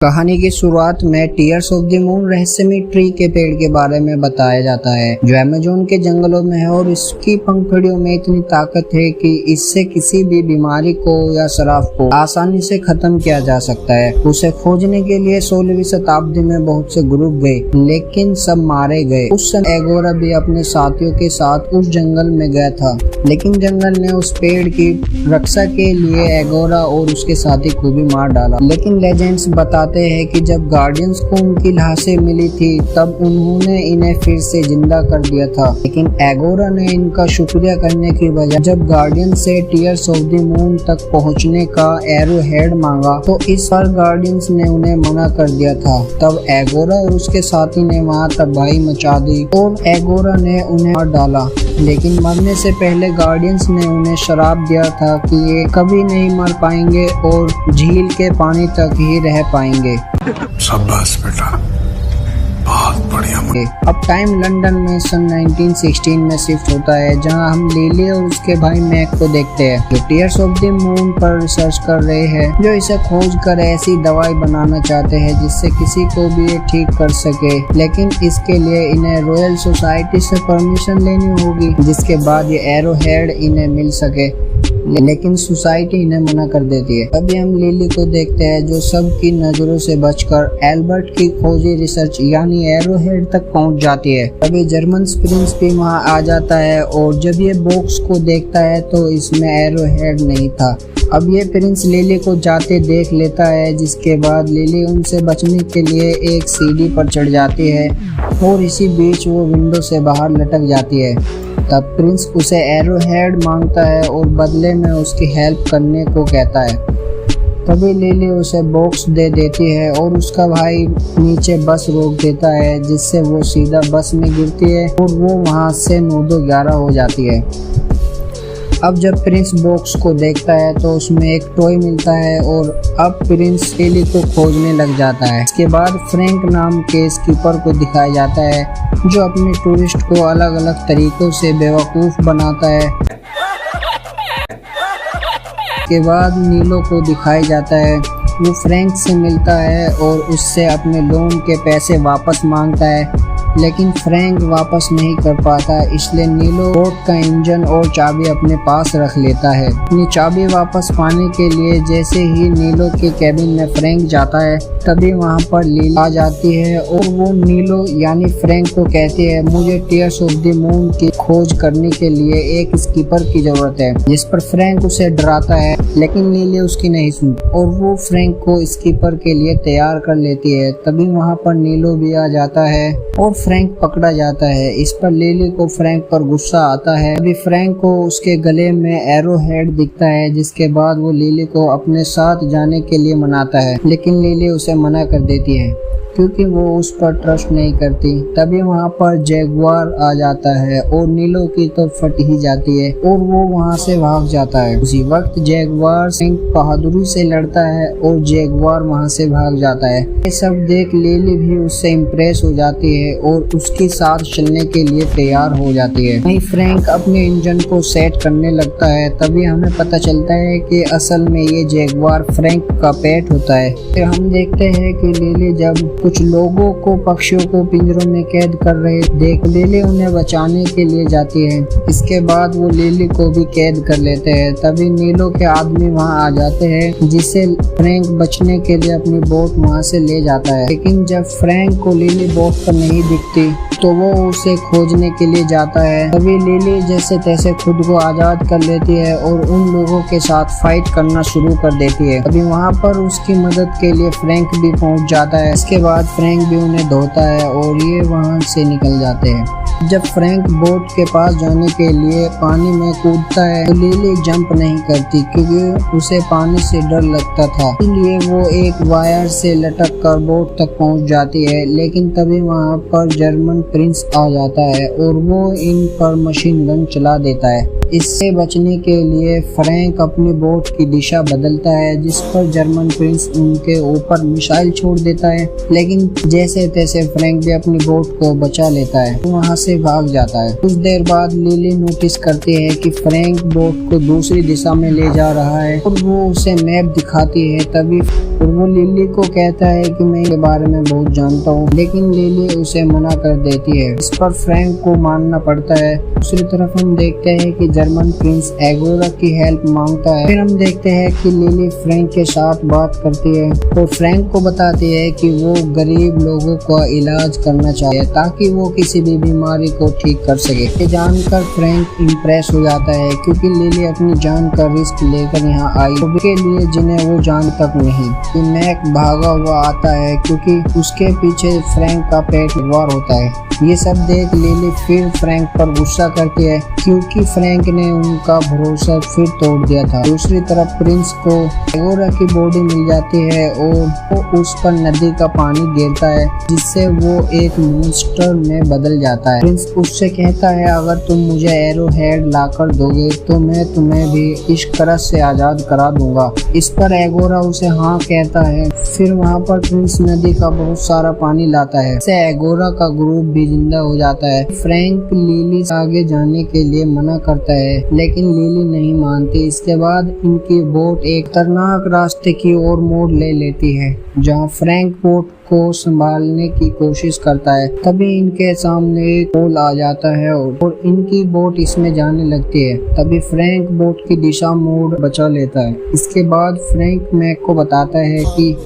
कहानी की शुरुआत में टीयर्स ऑफ द मून रहस्यमय ट्री के पेड़ के बारे में बताया जाता है जो अमेज़न के जंगलों में है और इसकी पंखुड़ियों में इतनी ताकत है कि इससे किसी भी बीमारी को या शराब को आसानी से खत्म किया जा सकता है। उसे खोजने के लिए 16वीं शताब्दी में बहुत से ग्रुप गए लेकिन सब मारे गए। उस समय एगोरा भी अपने साथियों के साथ उस जंगल में गया था, लेकिन जंगल ने उस पेड़ की रक्षा के लिए एगोरा और उसके साथी को भी मार डाला। लेकिन लेजेंड्स बताते हैं कि जब गार्डियंस को उनकी लाशें मिली थी तब उन्होंने इन्हें फिर से जिंदा कर दिया था। लेकिन एगोरा ने इनका शुक्रिया करने की बजाय जब गार्डियन से टीयर्स ऑफ द मून तक पहुंचने का एरो हेड मांगा तो इस पर गार्डियंस ने उन्हें मना कर दिया था। तब एगोरा और उसके साथी ने वहां तबाही मचा दी और एगोरा ने उन्हें मार डाला। लेकिन मरने से पहले गार्डियंस ने उन्हें श्राप दिया था कि ये कभी नहीं मर पाएंगे और झील के पानी तक ही रह पाएंगे। शाबाश बेटा, बहुत बढ़िया। अब टाइम लंदन में सन 1916 में शिफ्ट होता है, जहां हम लिली और उसके भाई मैक को देखते हैं जो टीयर्स ऑफ द मून पर रिसर्च कर रहे हैं, जो इसे खोज कर ऐसी दवाई बनाना चाहते हैं जिससे किसी को भी ये ठीक कर सके। लेकिन इसके लिए इन्हें रॉयल सोसाइटी से परमिशन लेनी होगी, जिसके बाद ये एरो हेड इन्हें मिल सके। लेकिन सोसाइटी इन्हें मना कर देती है। तभी हम लिली को देखते हैं जो सबकी नजरों से बचकर एल्बर्ट की खोजी रिसर्च यानी एरो हेड तक पहुंच जाती है। तभी जर्मन प्रिंस भी वहां आ जाता है और जब ये बॉक्स को देखता है तो इसमें एरो हेड नहीं था। अब ये प्रिंस लिली को जाते देख लेता है, जिसके बाद लिली उनसे बचने के लिए एक सीढ़ी पर चढ़ जाती है और इसी बीच वो विंडो से बाहर लटक जाती है। तब प्रिंस उसे एरो हेड मांगता है और बदले में उसकी हेल्प करने को कहता है। तभी लिली उसे बॉक्स दे देती है और उसका भाई नीचे बस रोक देता है, जिससे वो सीधा बस में गिरती है और वो वहां से 9-11 हो जाती है। अब जब प्रिंस बॉक्स को देखता है तो उसमें एक टॉय मिलता है और अब प्रिंस लिली को खोजने लग जाता है। इसके बाद फ्रैंक नाम के स्कीपर को दिखाया जाता है जो अपने टूरिस्ट को अलग अलग तरीकों से बेवकूफ बनाता है। के बाद नीलो को दिखाया जाता है, वो फ्रैंक से मिलता है और उससे अपने लोन के पैसे वापस मांगता है, लेकिन फ्रैंक वापस नहीं कर पाता, इसलिए नीलो बोट का इंजन और चाबी अपने पास रख लेता है। अपनी चाबी वापस पाने के लिए जैसे ही नीलो के कैबिन में फ्रैंक जाता है तभी वहां पर लिली आ जाती है और वो नीलो यानी फ्रैंक को कहती है मुझे टीयर्स ऑफ द मून की खोज करने के लिए एक स्कीपर की जरूरत है, जिस पर फ्रैंक उसे डराता है, लेकिन लिली उसकी नहीं सुनती और वो फ्रैंक को स्कीपर के लिए तैयार कर लेती है। तभी वहां पर नीलो भी आ जाता है और फ्रैंक पकड़ा जाता है। इस पर लिली को फ्रैंक पर गुस्सा आता है। अभी फ्रैंक को उसके गले में एरो हेड दिखता है, जिसके बाद वो लिली को अपने साथ जाने के लिए मनाता है, लेकिन लिली उसे मना कर देती है क्योंकि वो उस पर ट्रस्ट नहीं करती। तभी वहाँ पर जैगुआर आ जाता है और नीलो की तो फट ही जाती है और वो वहाँ से भाग जाता है। उसी वक्त जैगुआर फ्रैंक बहादुरी से लड़ता है और जैगुआर वहाँ से भाग जाता है। ये सब देख लिली भी उससे इम्प्रेस हो जाती है और उसके साथ चलने के लिए तैयार हो जाती है। वहीं फ्रैंक अपने इंजन को सेट करने लगता है। तभी हमें पता चलता है कि असल में ये जैगुआर फ्रैंक का पेट होता है। फिर हम देखते हैं कि लिली जब कुछ लोगों को पक्षियों को पिंजरों में कैद कर रहे देख लिली उन्हें बचाने के लिए जाती है। इसके बाद वो लिली को भी कैद कर लेते हैं। तभी नीलो के आदमी वहां आ जाते हैं, जिससे फ्रैंक बचने के लिए अपनी बोट वहां से ले जाता है। लेकिन जब फ्रैंक को लिली बोट पर नहीं दिखती तो वो उसे खोजने के लिए जाता है। तभी लिली जैसे तैसे खुद को आजाद कर लेती है और उन लोगों के साथ फाइट करना शुरू कर देती है। अभी वहाँ पर उसकी मदद के लिए फ्रैंक भी पहुँच जाता है। इसके बाद फ्रैंक भी उन्हें धोता है और ये वहाँ से निकल जाते हैं। जब फ्रैंक बोट के पास जाने के लिए पानी में कूदता है तो लिली जंप नहीं करती क्योंकि उसे पानी से डर लगता था, इसलिए वो एक वायर से लटक कर बोट तक पहुंच जाती है। लेकिन तभी वहां पर जर्मन प्रिंस आ जाता है और वो इन पर मशीन गन चला देता है। इससे बचने के लिए फ्रैंक अपनी बोट की दिशा बदलता है, जिस पर जर्मन प्रिंस उनके ऊपर मिसाइल छोड़ देता है। लेकिन जैसे तैसे फ्रैंक भी अपनी बोट को बचा लेता है, वहां से भाग जाता है। कुछ देर बाद लिली नोटिस करती है कि फ्रैंक बोट को दूसरी दिशा में ले जा रहा है और वो उसे मैप दिखाती है। तभी और वो लिली को कहता है कि मैं इसके बारे में बहुत जानता हूँ, लेकिन लिली उसे मना कर देती है। इस पर फ्रैंक को मानना पड़ता है। दूसरी तरफ हम देखते हैं कि जर्मन प्रिंस एगोरा की हेल्प मांगता है। फिर हम देखते हैं कि लिली फ्रैंक के साथ बात करती है और फ्रैंक को बताती है कि वो गरीब लोगों का इलाज करना चाहिए ताकि वो किसी भी बीमारी को ठीक कर सके। ये जानकर फ्रैंक इम्प्रेस हो जाता है क्योंकि लिली अपनी जान का रिस्क लेकर यहाँ आई के लिए जिन्हें वो जान तक नहीं। मैक भागा हुआ आता है क्योंकि उसके पीछे फ्रैंक का पेट बीमार होता है। ये सब देख लिली फिर फ्रैंक पर गुस्सा करती है क्योंकि फ्रैंक ने उनका भरोसा फिर तोड़ दिया था। दूसरी तरफ प्रिंस को एगोरा की बॉडी मिल जाती है और वो उस पर नदी का पानी गिरता है जिससे वो एक मॉन्स्टर में बदल जाता है। प्रिंस उससे कहता है अगर तुम मुझे एरो हेड लाकर दोगे तो मैं तुम्हें भी इस कर्ज से आजाद करा दूंगा। इस पर एगोरा उसे हाँ कहता है। फिर वहाँ पर प्रिंस नदी का बहुत सारा पानी लाता है। इससे एगोरा का ग्रुप भी जिंदा हो जाता है। फ्रैंक लिली आगे जाने के लिए मना करता है लेकिन लिली नहीं मानती। इसके बाद इनकी बोट एक खतरनाक रास्ते की ओर मोड़ ले लेती है जहाँ फ्रैंक बोट को संभालने की कोशिश करता है। तभी इनके सामने एक पुल आ जाता है और इनकी बोट इसमें जाने लगती है। तभी फ्रैंक बोट की दिशा मोड़ बचा लेता है। इसके बाद फ्रैंक मैक को बताता है कि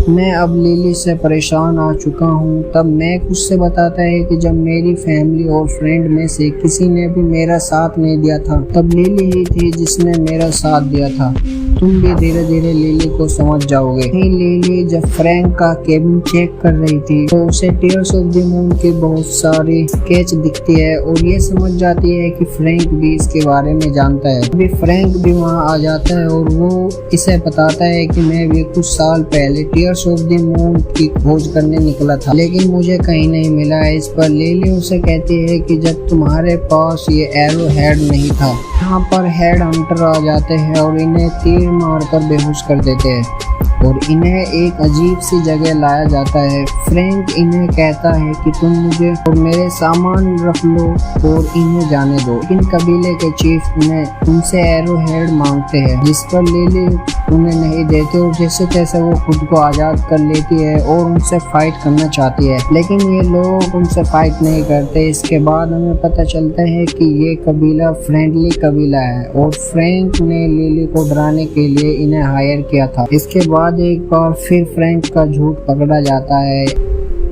मैं अब लिली से परेशान आ चुका हूँ। तब मैक उससे बताता है कि जब मेरी फैमिली और फ्रेंड में से किसी ने भी मेरा साथ नहीं दिया था तब लिली ही थी जिसने मेरा साथ दिया था। तुम भी धीरे धीरे लिली को समझ जाओगे। लिली जब फ्रैंक का केबिन चेक कर रही थी तो उसे टीयर्स ऑफ द मून की बहुत सारी स्केच दिखती है और ये समझ जाती है कि फ्रैंक भी इसके बारे में जानता है। अभी फ्रैंक भी वहाँ आ जाता है और वो इसे बताता है कि मैं भी कुछ साल पहले टीयर्स ऑफ द मून की खोज करने निकला था लेकिन मुझे कहीं नहीं मिला है। इस पर लिली उसे कहती है कि जब तुम्हारे पास ये एरो हेड नहीं था। यहाँ पर हेड हंटर आ जाते हैं और इन्हें तीर मारकर बेहोश कर देते हैं और इन्हें एक अजीब सी जगह लाया जाता है। फ्रैंक इन्हें कहता है कि तुम मुझे और मेरे सामान रख लो और इन्हें जाने दो, लेकिन कबीले के चीफ उनसे एरो हेड मांगते हैं जिस पर लिली उन्हें नहीं देते और जैसे तैसे वो खुद को आजाद कर लेती है और उनसे फाइट करना चाहती है लेकिन ये लोग उनसे फाइट नहीं करते। इसके बाद हमें पता चलता है कि ये कबीला फ्रेंडली कबीला है और फ्रैंक ने लिली को डराने के लिए इन्हें हायर किया था। इसके बाद एक बार फिर फ्रैंक का झूठ पकड़ा जाता है।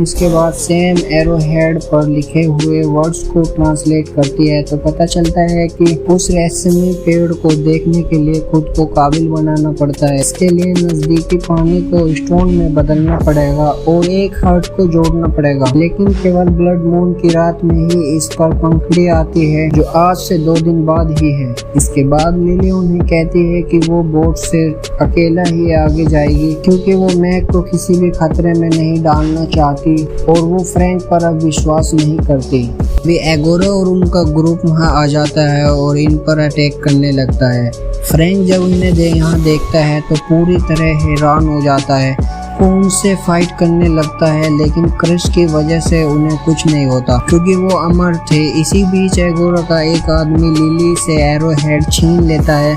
इसके बाद सेम एरो हेड पर लिखे हुए वर्ड्स को ट्रांसलेट करती है तो पता चलता है कि उस रेशमी पेड़ को देखने के लिए खुद को काबिल बनाना पड़ता है। इसके लिए नजदीकी पानी को स्टोन में बदलना पड़ेगा और एक हार्ट को जोड़ना पड़ेगा, लेकिन केवल ब्लड मून की रात में ही इस पर पंखुड़ी आती है जो आज से 2 दिन बाद ही है। इसके बाद लिली उन्हें कहती है कि वो बोट से अकेला ही आगे जाएगी क्योंकि वो मैक को किसी भी खतरे में नहीं डालना चाहती और वो फ्रैंक पर अब विश्वास नहीं करती। वे एगोरा और उनका ग्रुप वहां आ जाता है और इन पर अटैक करने लगता है। फ्रैंक जब उन्हें यहाँ देखता है तो पूरी तरह हैरान हो जाता है। वो उनसे फाइट करने लगता है लेकिन क्रश की वजह से उन्हें कुछ नहीं होता क्योंकि वो अमर थे। इसी बीच एगोरा का एक आदमी लिली से एरो हेड छीन लेता है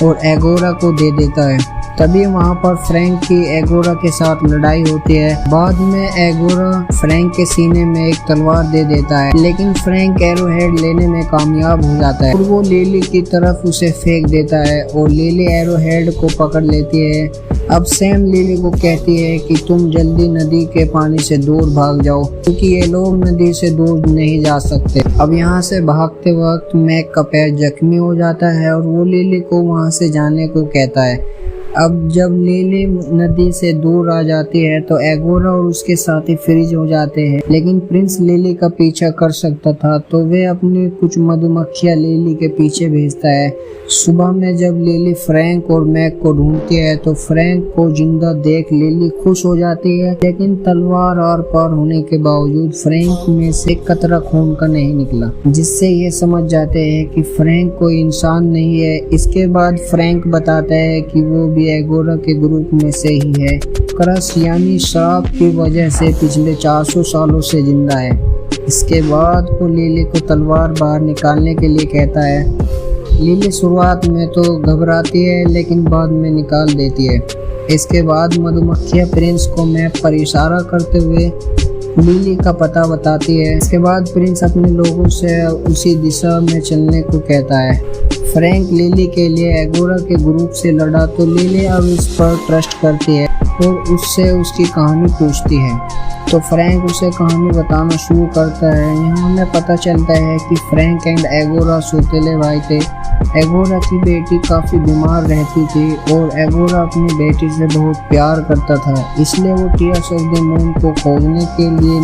और एगोरा को दे देता है। तभी वहाँ पर फ्रैंक की एगोरा के साथ लड़ाई होती है। बाद में एगोरा फ्रैंक के सीने में एक तलवार दे देता है लेकिन फ्रैंक एरो हेड लेने में कामयाब हो जाता है और वो लिली की तरफ उसे फेंक देता है और लिली एरो हेड को पकड़ लेती है। अब सैम लिली को कहती है कि तुम जल्दी नदी के पानी से दूर भाग जाओ क्योंकि ये लोग नदी से दूर नहीं जा सकते। अब यहाँ से भागते वक्त मैक का पैर जख्मी हो जाता है और वो लिली को वहाँ से जाने को कहता है। अब जब लिली नदी से दूर आ जाती है तो एगोरा और उसके साथी फ्रीज हो जाते हैं लेकिन प्रिंस लिली का पीछा कर सकता था तो वे अपनी कुछ मधुमक्खियां लिली के पीछे भेजता है। सुबह में जब लिली फ्रैंक और मैक को ढूंढती है तो फ्रैंक को जिंदा देख लिली खुश हो जाती है लेकिन तलवार आर पार होने के बावजूद फ्रैंक में से कतरा खून का नहीं निकला जिससे ये समझ जाते हैं कि फ्रैंक कोई इंसान नहीं है। इसके बाद फ्रैंक बताता है कि वो भी एगोरा के ग्रुप में से ही है। क्रश यानी श्राप की वजह से पिछले 400 सालों से जिंदा है। इसके बाद वो लिली को तलवार बाहर निकालने के लिए कहता है। लिली शुरुआत में तो घबराती है लेकिन बाद में निकाल देती है। इसके बाद मधुमक्खियाँ प्रिंस को मैप पर इशारा करते हुए लिली का पता बताती है। इसके बाद प्रिंस अपने लोगों से उसी दिशा में चलने को कहता है। फ्रैंक लिली के लिए एगोरा के ग्रुप से लड़ा तो लिली अब इस पर ट्रस्ट करती है और उससे उसकी कहानी पूछती है। तो फ्रैंक उसे कहानी बताना शुरू करता है। यहाँ हमें पता चलता है कि फ्रैंक एंड एगोरा सौतेले भाई थे। एगोरा की बेटी काफ़ी बीमार रहती थी और एगोरा अपनी बेटी से बहुत प्यार करता था, इसलिए वो टीयर्स ऑफ द मून को खोजने के लिए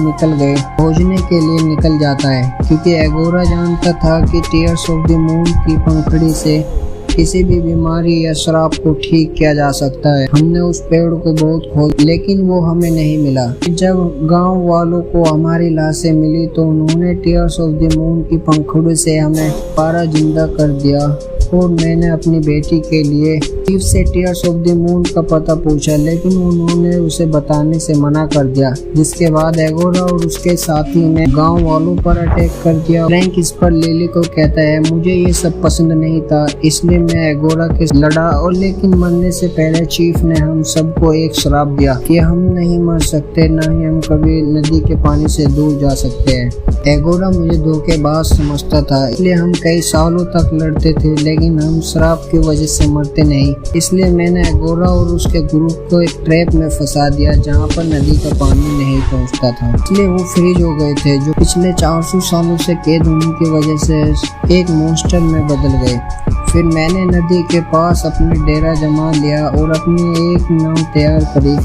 निकल जाता है, क्योंकि एगोरा जानता था कि टीयर्स ऑफ द मून की पंखुड़ी से किसी भी बीमारी या श्राप को ठीक किया जा सकता है। हमने उस पेड़ को बहुत खोजा लेकिन वो हमें नहीं मिला। जब गांव वालों को हमारी लाशें मिली तो उन्होंने टीयर्स ऑफ द मून की पंखुड़ी से हमें दोबारा जिंदा कर दिया और मैंने अपनी बेटी के लिए चीफ से टीयर्स ऑफ द मून का पता पूछा, लेकिन उन्होंने उसे बताने से मना कर दिया। जिसके बाद एगोरा और उसके साथी ने गांव वालों पर अटैक कर दिया। फ्रैंक इस पर लिली को कहता है, मुझे ये सब पसंद नहीं था, इसलिए मैं एगोरा के लड़ा और लेकिन मरने से पहले चीफ ने हम सबको एक श्राप दिया कि हम नहीं मर सकते, न ही हम कभी नदी के पानी से दूर जा सकते हैं। एगोरा मुझे धोखेबाज समझता था, इसलिए हम कई सालों तक लड़ते थे, लेकिन हम श्राप की वजह से मरते नहीं। इसलिए मैंने एगोरा और उसके ग्रुप को एक ट्रैप में फंसा दिया जहाँ पर नदी का पानी नहीं पहुँचता था, इसलिए वो फ्रीज हो गए थे, जो पिछले 400 सालों से कैद होने की वजह से एक मॉन्स्टर में बदल गए। फिर मैंने नदी के पास अपना डेरा जमा लिया और अपनी एक नाव तैयार करी।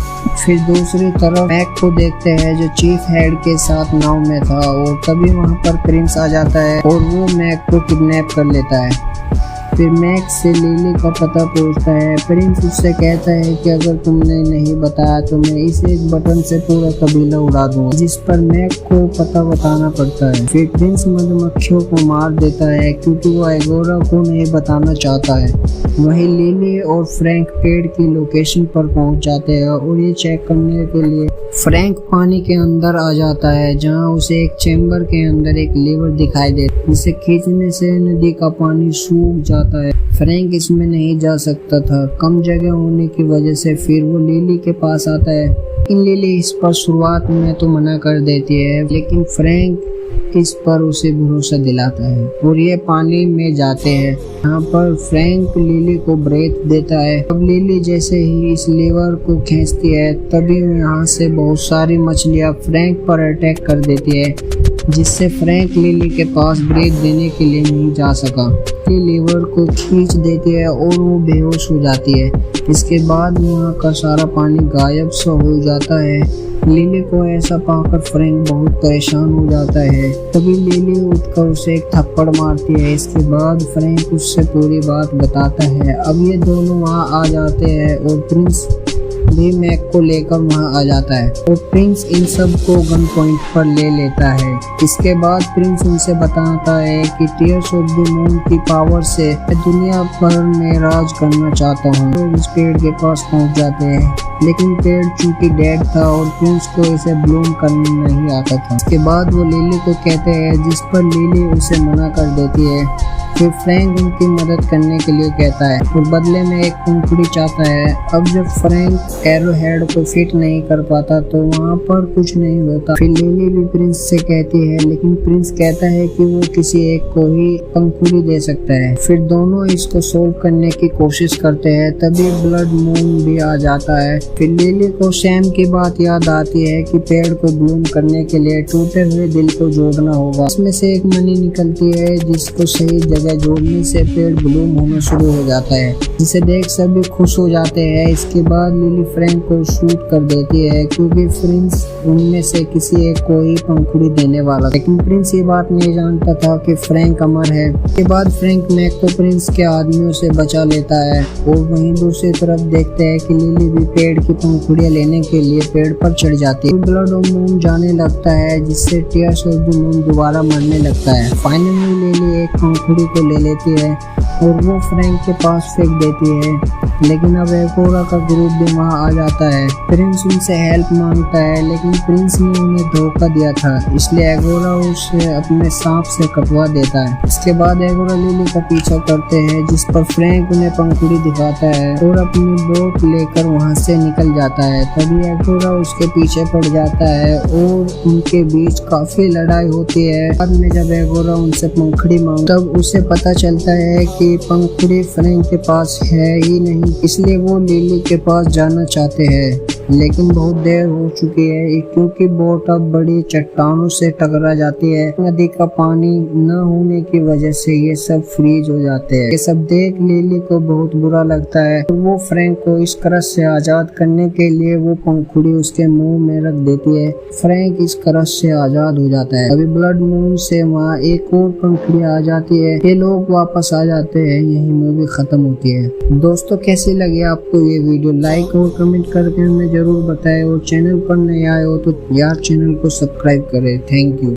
फिर दूसरी तरफ मैक को देखते हैं जो चीफ हेड के साथ नाव में था और तभी वहाँ पर प्रिंस आ जाता है और वो मैक को किडनैप कर लेता है। फिर मैक से लिली का पता पूछता है। प्रिंस उससे कहता है कि अगर तुमने नहीं बताया तो मैं इस एक बटन से पूरा कबीला उड़ा दूंगा, जिस पर मैक को पता बताना पड़ता है। फिर प्रिंस मधुमक्खियों को मार देता है क्योंकि वो एगोरा को नहीं बताना चाहता है। वहीं लिली और फ्रैंक पेड़ की लोकेशन पर पहुंच जाते हैं और ये चेक करने के लिए फ्रैंक पानी के अंदर आ जाता है, जहां उसे एक चेंबर के अंदर एक लीवर दिखाई देता है, जिसे खींचने से नदी का पानी सूख जाता है। फ्रैंक इसमें नहीं जा सकता था, कम जगह होने की वजह से। फिर वो लिली के पास आता है, लेकिन लिली इस पर शुरुआत में तो मना कर देती है, लेकिन फ्रैंक इस पर उसे भरोसा दिलाता है और ये पानी में जाते हैं। यहाँ पर फ्रैंक लिली को ब्रेथ देता है। अब लिली जैसे ही इस लीवर को खींचती है तभी यहाँ से बहुत सारी मछलियाँ फ्रैंक पर अटैक कर देती है, जिससे फ्रैंक लिली के पास ब्रेथ देने के लिए नहीं जा सका। लीवर को खींच देती है और वो बेहोश हो जाती है। इसके बाद वहाँ का सारा पानी गायब सा हो जाता है। लिली को ऐसा पाकर फ्रैंक बहुत परेशान हो जाता है। तभी लिली उठकर उसे एक थप्पड़ मारती है। इसके बाद फ्रैंक उससे पूरी बात बताता है। अब ये दोनों वहाँ आ जाते हैं और प्रिंस भी मैक को लेकर वहाँ आ जाता है और प्रिंस इन सब को गन पॉइंट पर ले लेता है। इसके बाद प्रिंस उनसे बताता है कि टीयर्स ऑफ द मून की पावर से दुनिया पर मैं राज करना चाहता हूँ। तो इस पेड़ के पास पहुँच जाते हैं, लेकिन पेड़ चूंकि डेड था और प्रिंस को इसे ब्लूम करना नहीं आता था। इसके बाद वो लिली को कहते हैं, जिस पर लिली उसे मना कर देती है। फिर फ्रैंक उनकी मदद करने के लिए कहता है और बदले में एक पंखुड़ी चाहता है। अब जब फ्रैंक एरो हेड को फिट नहीं कर पाता तो वहाँ पर कुछ नहीं होता। फिर लिली भी प्रिंस से कहती है, लेकिन प्रिंस कहता है कि वो किसी एक को ही पंखुड़ी दे सकता है। फिर दोनों इसको सोल्व करने की कोशिश करते हैं। तभी ब्लड मून भी आ जाता है। फिर लिली को सैम की बात याद आती है कि पेड़ को ब्लूम करने के लिए टूटे हुए दिल को जोड़ना होगा। इसमें से एक मनी निकलती है जिसको सही जगह जोड़ने से पेड़ ब्लूम होना शुरू हो जाता है, जिसे देख सभी खुश हो जाते हैं। इसके बाद लिली फ्रैंक को शूट कर देती है क्योंकि प्रिंस उनमें से किसी एक को ही पंखुड़ी देने वाला, लेकिन प्रिंस ये बात नहीं जानता था कि फ्रैंक अमर है। इसके बाद फ्रैंक मैक को प्रिंस के आदमियों से बचा लेता है और वहीं दूसरी तरफ देखते हैं कि लिली भी पेड़ की पंखुड़ियां लेने के लिए पेड़ पर चढ़ जाती है। ब्लड ऑफ मून जाने लगता है, जिससे टीयर्स ऑफ द मून दोबारा मरने लगता है। फाइनली लिली एक पंखुड़ी को ले लेती है और वो फ्रैंक के पास फेंक देती है। लेकिन अब एगोरा का ग्रुप भी वहाँ आ जाता है। प्रिंस उनसे हेल्प मांगता है, लेकिन प्रिंस ने उन्हें धोखा दिया था, इसलिए एगोरा उसे अपने सांप से कटवा देता है। इसके बाद एगोरा लिली का पीछा करते हैं, जिस पर फ्रैंक उन्हें पंखुड़ी दिखाता है और अपनी बोट लेकर वहाँ से निकल जाता है। तभी एगोरा उसके पीछे पड़ जाता है और उनके बीच काफी लड़ाई होती है। बाद में जब एगोरा उनसे पंखुड़ी मांगता तब उसे पता चलता है कि पंखुड़ी फ्रैंक के पास है ही नहीं, इसलिए वो लिली के पास जाना चाहते हैं। लेकिन बहुत देर हो चुकी है, क्योंकि बोट अब बड़ी चट्टानों से टकरा जाती है। नदी का पानी न होने की वजह से ये सब फ्रीज हो जाते हैं। ये सब देख लिली को बहुत बुरा लगता है और वो फ्रैंक को इस करस से आजाद करने के लिए वो पंखुड़ी उसके मुंह में रख देती है। फ्रैंक इस करस से आजाद हो जाता है। अभी ब्लड मून से वहाँ एक और पंखुड़ी आ जाती है। ये लोग वापस आ जाते हैं। यही मूवी खत्म होती है। दोस्तों, कैसी लगी आपको ये वीडियो? लाइक और कमेंट करके हमें जरूर बताएं और चैनल पर नए आए हो तो यार चैनल को सब्सक्राइब करें। Thank you.